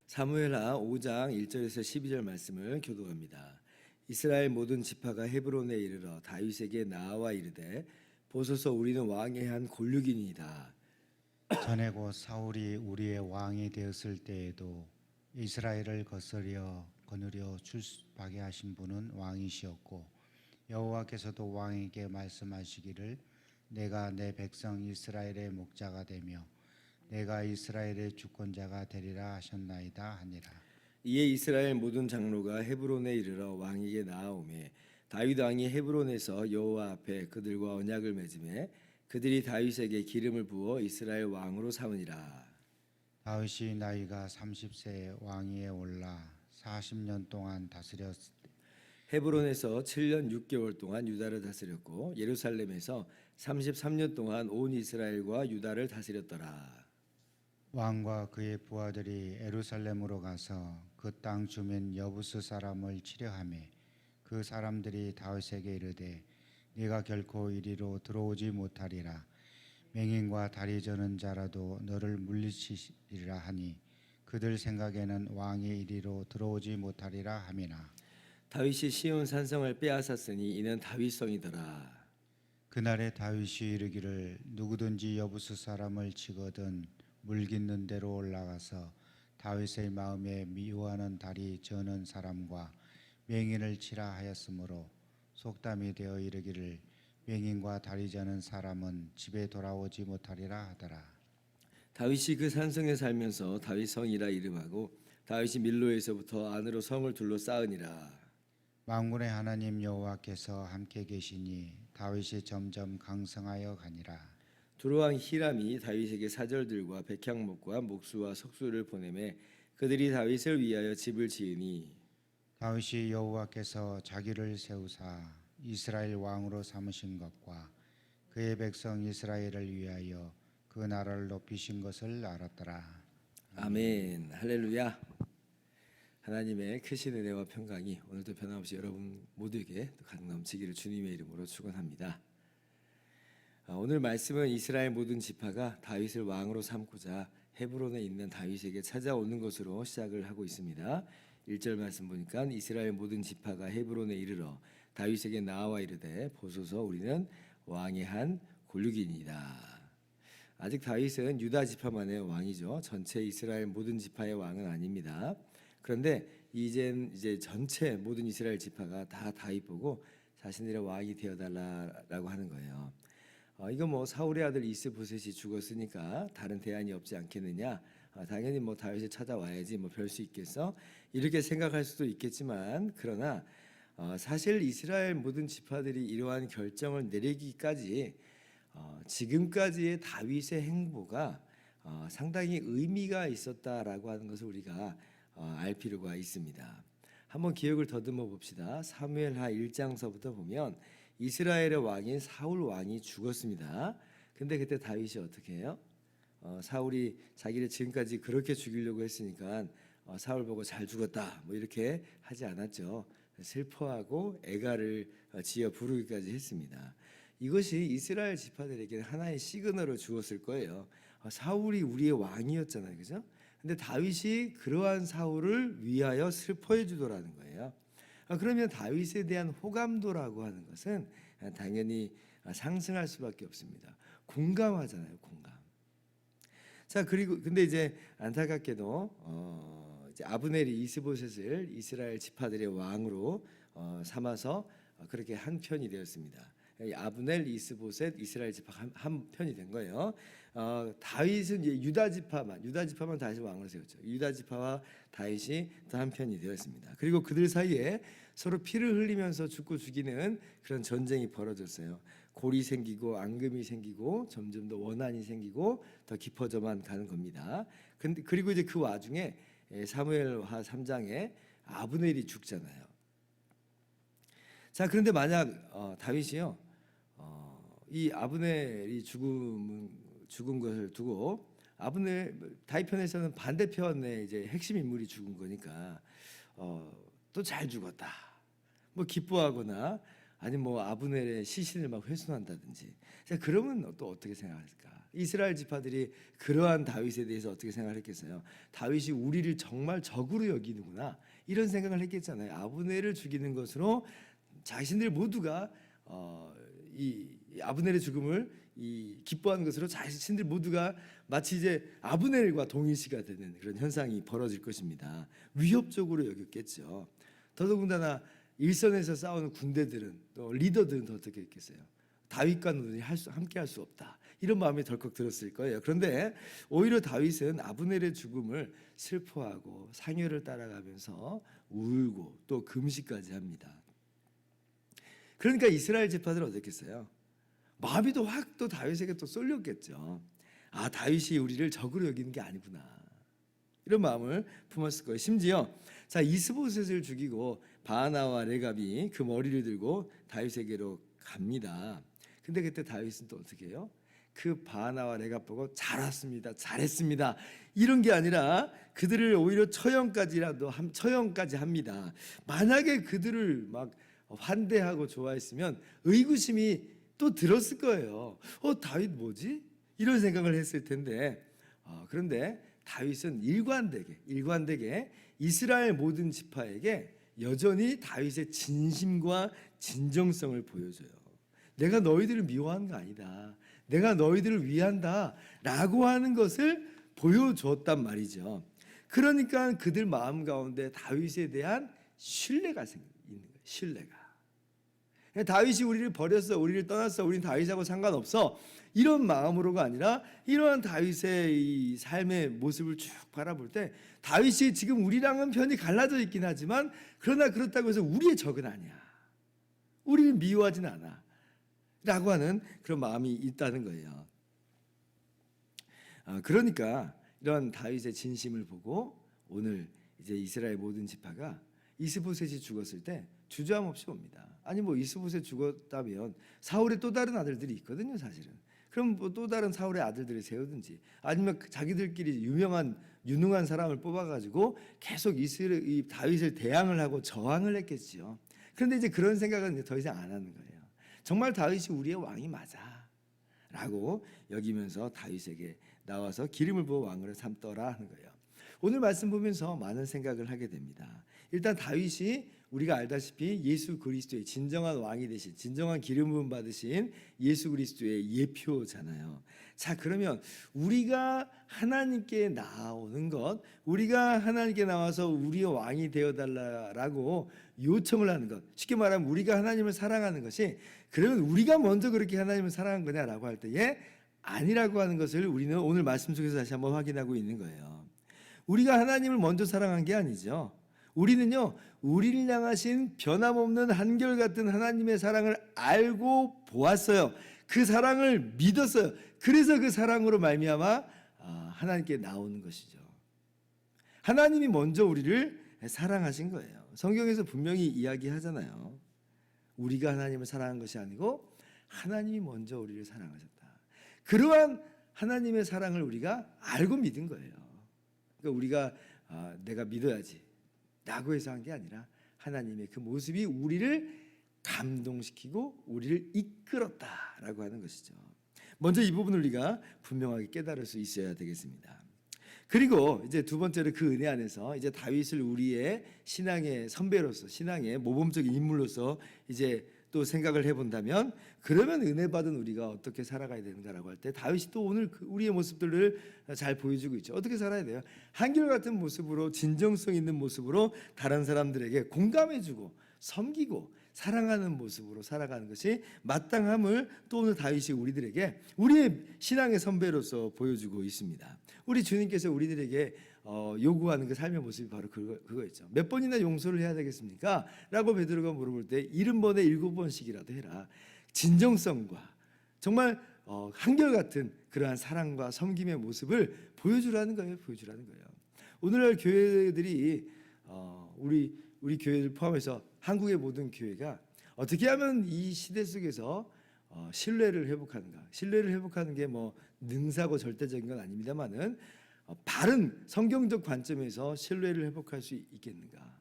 사무엘하 5장 1절에서 12절 말씀을 교독합니다. 이스라엘 모든 지파가 헤브론에 이르러 다윗에게 나와 이르되 보소서 우리는 왕의 한 골육이니이다. 전에 곧 사울이 우리의 왕이 되었을 때에도 이스라엘을 거느려 출입하게 하신 분은 왕이시었고 여호와께서도 왕에게 말씀하시기를 내가 내 백성 이스라엘의 목자가 되며 내가 이스라엘의 주권자가 되리라 하셨나이다 하니라. 이에 이스라엘 모든 장로가 헤브론에 이르러 왕에게 나아오매 다윗 왕이 헤브론에서 여호와 앞에 그들과 언약을 맺음에 그들이 다윗에게 기름을 부어 이스라엘 왕으로 삼으니라. 다윗이 나이가 30세에 왕위에 올라 40년 동안 다스렸을 때 헤브론에서 7년 6개월 동안 유다를 다스렸고 예루살렘에서 33년 동안 온 이스라엘과 유다를 다스렸더라. 왕과 그의 부하들이 예루살렘으로 가서 그 땅 주민 여부스 사람을 치려하매 그 사람들이 다윗에게 이르되 네가 결코 이리로 들어오지 못하리라. 맹인과 다리 저는 자라도 너를 물리치리라 하니 그들 생각에는 왕이 이리로 들어오지 못하리라 함이나. 다윗이 시온 산성을 빼앗았으니 이는 다윗성이더라. 그날에 다윗이 이르기를 누구든지 여부스 사람을 치거든 물깃는 대로 올라가서 다윗의 마음에 미워하는 다리 저는 사람과 맹인을 치라 하였으므로 속담이 되어 이르기를 맹인과 다리 저는 사람은 집에 돌아오지 못하리라 하더라. 다윗이 그 산성에 살면서 다윗성이라 이름하고 다윗이 밀로에서부터 안으로 성을 둘러싸으니라. 만군의 하나님 여호와께서 함께 계시니 다윗이 점점 강성하여 가니라. 두로왕 히람이 다윗에게 사절들과 백향목과 목수와 석수를 보내매 그들이 다윗을 위하여 집을 지으니 다윗이 여호와께서 자기를 세우사 이스라엘 왕으로 삼으신 것과 그의 백성 이스라엘을 위하여 그 나라를 높이신 것을 알았더라. 아멘. 할렐루야. 하나님의 크신 은혜와 평강이 오늘도 변함없이 여러분 모두에게 가득 넘치기를 주님의 이름으로 축원합니다. 오늘 말씀은 이스라엘 모든 지파가 다윗을 왕으로 삼고자 헤브론에 있는 다윗에게 찾아오는 것으로 시작을 하고 있습니다. 1절 말씀 보니까 이스라엘 모든 지파가 헤브론에 이르러 다윗에게 나와 이르되 보소서 우리는 왕의 한 골육이니이다. 아직 다윗은 유다 지파만의 왕이죠. 전체 이스라엘 모든 지파의 왕은 아닙니다. 그런데 이제 전체 모든 이스라엘 지파가 다 다윗 보고 자신들의 왕이 되어달라고 하는 거예요. 이거 뭐 사울의 아들 이스보셋이 죽었으니까 다른 대안이 없지 않겠느냐? 당연히 뭐 다윗을 찾아와야지 뭐 별 수 있겠어? 이렇게 생각할 수도 있겠지만 그러나 사실 이스라엘 모든 지파들이 이러한 결정을 내리기까지 지금까지의 다윗의 행보가 상당히 의미가 있었다라고 하는 것을 우리가 알 필요가 있습니다. 한번 기억을 더듬어 봅시다. 사무엘하 1장서부터 보면 이스라엘의 왕인 사울 왕이 죽었습니다. 근데 그때 다윗이 어떻게 해요? 사울이 자기를 지금까지 그렇게 죽이려고 했으니까 사울 보고 잘 죽었다 뭐 이렇게 하지 않았죠. 슬퍼하고 애가를 지어 부르기까지 했습니다. 이것이 이스라엘 지파들에게는 하나의 시그널을 주었을 거예요. 사울이 우리의 왕이었잖아요, 그죠? 근데 다윗이 그러한 사울을 위하여 슬퍼해 주더라는 거예요. 그러면 다윗에 대한 호감도라고 하는 것은 당연히 상승할 수밖에 없습니다. 공감하잖아요, 공감. 자, 그리고 근데 이제 안타깝게도 이제 아브넬이 이스보셋을 이스라엘 지파들의 왕으로 삼아서 그렇게 한 편이 되었습니다. 아브넬, 이스보셋, 이스라엘 지파 한 편이 된 거예요. 다윗은 이제 유다 지파만 다윗을 왕으로 세웠죠. 유다 지파와 다윗이 또 한 편이 되었습니다. 그리고 그들 사이에 서로 피를 흘리면서 죽고 죽이는 그런 전쟁이 벌어졌어요. 골이 생기고 앙금이 생기고 점점 더 원한이 생기고 더 깊어져만 가는 겁니다. 그리고 이제 그 와중에 사무엘하 3장에 아브넬이 죽잖아요. 자, 그런데 만약 다윗이요, 이 아브넬이 죽음은 죽은 것을 두고 아브넬 다윗편에서는 반대편에 이제 핵심 인물이 죽은 거니까 또 잘 죽었다. 뭐 기뻐하거나 아니 뭐 아브넬의 시신을 막 훼손한다든지. 자, 그러면 또 어떻게 생각할까? 이스라엘 지파들이 그러한 다윗에 대해서 어떻게 생각했겠어요? 다윗이 우리를 정말 적으로 여기는구나 이런 생각을 했겠잖아요. 아브넬을 죽이는 것으로 자신들 모두가 이 아브넬의 죽음을 기뻐하는 것으로 자신들 모두가 마치 이제 아브넬과 동일시가 되는 그런 현상이 벌어질 것입니다. 위협적으로 여겼겠죠. 더더군다나 일선에서 싸우는 군대들은 또 리더들은 더 어떻게 했겠어요? 다윗과 너희 함께 할 수 없다. 이런 마음이 덜컥 들었을 거예요. 그런데 오히려 다윗은 아브넬의 죽음을 슬퍼하고 상여를 따라가면서 울고 또 금식까지 합니다. 그러니까 이스라엘 지파들은 어떻겠어요? 마음이 또 확 또 다윗에게 또 쏠렸겠죠. 아, 다윗이 우리를 적으로 여기는 게 아니구나. 이런 마음을 품었을 거예요. 심지어 자, 이스보셋을 죽이고 바나와 레갑이 그 머리를 들고 다윗에게로 갑니다. 근데 그때 다윗은 또 어떻게 해요? 그 바나와 레갑 보고 잘 왔습니다. 잘했습니다. 이런 게 아니라 그들을 오히려 처형까지 합니다. 만약에 그들을 막 환대하고 좋아했으면 의구심이 또 들었을 거예요. 다윗 뭐지? 이런 생각을 했을 텐데 그런데 다윗은 일관되게 이스라엘 모든 지파에게 여전히 다윗의 진심과 진정성을 보여줘요. 내가 너희들을 미워하는 거 아니다. 내가 너희들을 위한다 라고 하는 것을 보여줬단 말이죠. 그러니까 그들 마음 가운데 다윗에 대한 신뢰가 있는 거예요. 신뢰가. 다윗이 우리를 버렸어, 우리를 떠났어, 우리는 다윗하고 상관없어 이런 마음으로가 아니라 이러한 다윗의 이 삶의 모습을 쭉 바라볼 때 다윗이 지금 우리랑은 편이 갈라져 있긴 하지만 그러나 그렇다고 해서 우리의 적은 아니야. 우리를 미워하진 않아 라고 하는 그런 마음이 있다는 거예요. 그러니까 이런 다윗의 진심을 보고 오늘 이제 이스라엘 모든 지파가 이스보셋이 죽었을 때 주저함 없이 옵니다. 아니 뭐 이스보셋 죽었다면 사울의 또 다른 아들들이 있거든요, 사실은. 그럼 뭐 또 다른 사울의 아들들을 세우든지 아니면 자기들끼리 유능한 사람을 뽑아가지고 계속 이 다윗을 대항을 하고 저항을 했겠지요. 그런데 이제 그런 생각은 이제 더 이상 안 하는 거예요. 정말 다윗이 우리의 왕이 맞아라고 여기면서 다윗에게 나와서 기름을 부어 왕으로 삼더라 하는 거예요. 오늘 말씀 보면서 많은 생각을 하게 됩니다. 일단 다윗이 우리가 알다시피 예수 그리스도의 진정한 왕이 되신 진정한 기름 부음 받으신 예수 그리스도의 예표잖아요. 자, 그러면 우리가 하나님께 나오는 것, 우리가 하나님께 나와서 우리의 왕이 되어달라고 요청을 하는 것, 쉽게 말하면 우리가 하나님을 사랑하는 것이 그러면 우리가 먼저 그렇게 하나님을 사랑한 거냐라고 할 때에 아니라고 하는 것을 우리는 오늘 말씀 속에서 다시 한번 확인하고 있는 거예요. 우리가 하나님을 먼저 사랑한 게 아니죠. 우리는요, 우리를 향하신 변함없는 한결같은 하나님의 사랑을 알고 보았어요. 그 사랑을 믿었어요. 그래서 그 사랑으로 말미암아 하나님께 나오는 것이죠. 하나님이 먼저 우리를 사랑하신 거예요. 성경에서 분명히 이야기하잖아요. 우리가 하나님을 사랑한 것이 아니고 하나님이 먼저 우리를 사랑하셨다. 그러한 하나님의 사랑을 우리가 알고 믿은 거예요. 그러니까 우리가 내가 믿어야지 라고 해서 한 게 아니라 하나님의 그 모습이 우리를 감동시키고 우리를 이끌었다라고 하는 것이죠. 먼저 이 부분을 우리가 분명하게 깨달을 수 있어야 되겠습니다. 그리고 이제 두 번째로 그 은혜 안에서 이제 다윗을 우리의 신앙의 선배로서 신앙의 모범적인 인물로서 이제 또 생각을 해본다면 그러면 은혜 받은 우리가 어떻게 살아가야 되는가라고 할 때 다윗이 또 오늘 우리의 모습들을 잘 보여주고 있죠. 어떻게 살아야 돼요? 한결같은 모습으로 진정성 있는 모습으로 다른 사람들에게 공감해주고 섬기고 사랑하는 모습으로 살아가는 것이 마땅함을 또 오늘 다윗이 우리들에게 우리의 신앙의 선배로서 보여주고 있습니다. 우리 주님께서 우리들에게 요구하는 그 삶의 모습이 바로 그거였죠. 몇 번이나 용서를 해야 되겠습니까? 라고 베드로가 물어볼 때 70번에 7번씩이라도 해라. 진정성과 정말 한결같은 그러한 사랑과 섬김의 모습을 보여주라는 거예요. 오늘날 교회들이 우리 교회를 포함해서 한국의 모든 교회가 어떻게 하면 이 시대 속에서 신뢰를 회복하는가? 신뢰를 회복하는 게 뭐 능사고 절대적인 건 아닙니다만은 바른 성경적 관점에서 신뢰를 회복할 수 있겠는가?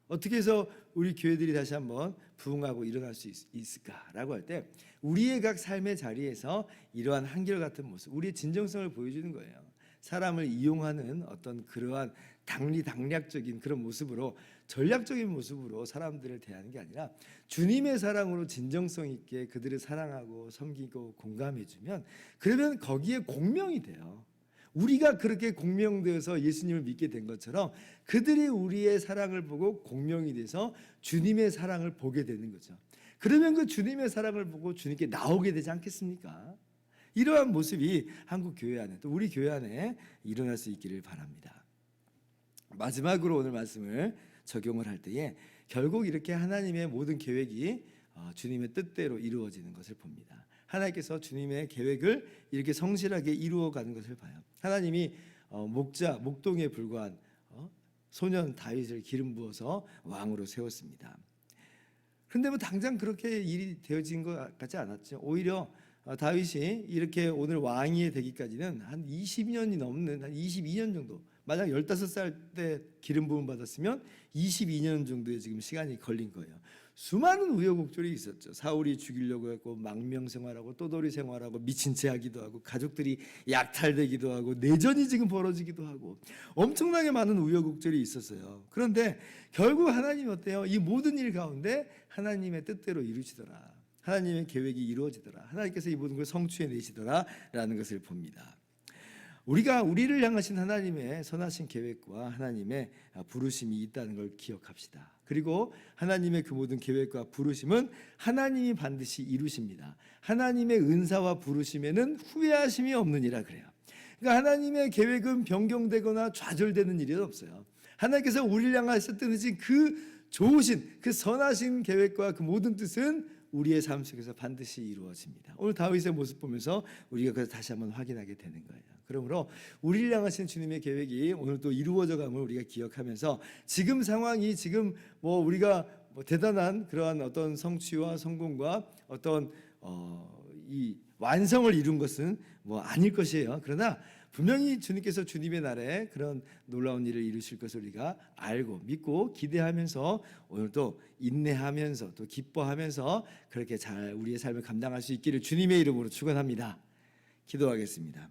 어떻게 해서 우리 교회들이 다시 한번 부흥하고 일어날 수 있을까라고 할 때 우리의 각 삶의 자리에서 이러한 한결같은 모습, 우리의 진정성을 보여주는 거예요. 사람을 이용하는 어떤 그러한 당리당략적인 그런 모습으로, 전략적인 모습으로 사람들을 대하는 게 아니라 주님의 사랑으로 진정성 있게 그들을 사랑하고 섬기고 공감해주면, 그러면 거기에 공명이 돼요. 우리가 그렇게 공명되어서 예수님을 믿게 된 것처럼 그들이 우리의 사랑을 보고 공명이 돼서 주님의 사랑을 보게 되는 거죠. 그러면 그 주님의 사랑을 보고 주님께 나오게 되지 않겠습니까? 이러한 모습이 한국 교회 안에, 또 우리 교회 안에 일어날 수 있기를 바랍니다. 마지막으로 오늘 말씀을 적용을 할 때에 결국 이렇게 하나님의 모든 계획이 주님의 뜻대로 이루어지는 것을 봅니다. 하나님께서 주님의 계획을 이렇게 성실하게 이루어가는 것을 봐요. 하나님이 목동에 불과한 소년 다윗을 기름 부어서 왕으로 세웠습니다. 그런데 뭐 당장 그렇게 일이 되어진 것 같지 않았죠. 오히려 다윗이 이렇게 오늘 왕이 되기까지는 한 20년이 넘는, 한 22년 정도, 만약 15살 때 기름 부음 받았으면 22년 정도의 지금 시간이 걸린 거예요. 수많은 우여곡절이 있었죠. 사울이 죽이려고 했고, 망명 생활하고, 또돌이 생활하고, 미친 채 하기도 하고, 가족들이 약탈되기도 하고, 내전이 지금 벌어지기도 하고, 엄청나게 많은 우여곡절이 있었어요. 그런데 결국 하나님이 어때요? 이 모든 일 가운데 하나님의 뜻대로 이루시더라, 하나님의 계획이 이루어지더라, 하나님께서 이 모든 걸 성취해내시더라 라는 것을 봅니다. 우리를 향하신 하나님의 선하신 계획과 하나님의 부르심이 있다는 걸 기억합시다. 그리고 하나님의 그 모든 계획과 부르심은 하나님이 반드시 이루십니다. 하나님의 은사와 부르심에는 후회하심이 없느니라 그래요. 그러니까 하나님의 계획은 변경되거나 좌절되는 일이 없어요. 하나님께서 우리를 향하셨던 그 좋으신, 그 선하신 계획과 그 모든 뜻은 우리의 삶 속에서 반드시 이루어집니다. 오늘 다윗의 모습 보면서 우리가 그걸 다시 한번 확인하게 되는 거예요. 그러므로 우리를 향하신 주님의 계획이 오늘 또 이루어져감을 우리가 기억하면서, 지금 상황이 지금 우리가 대단한 그러한 어떤 성취와 성공과 어떤 이 완성을 이룬 것은 아닐 것이에요. 그러나 분명히 주님께서 주님의 날에 그런 놀라운 일을 이루실 것을 우리가 알고 믿고 기대하면서, 오늘도 인내하면서 또 기뻐하면서 그렇게 잘 우리의 삶을 감당할 수 있기를 주님의 이름으로 축원합니다. 기도하겠습니다.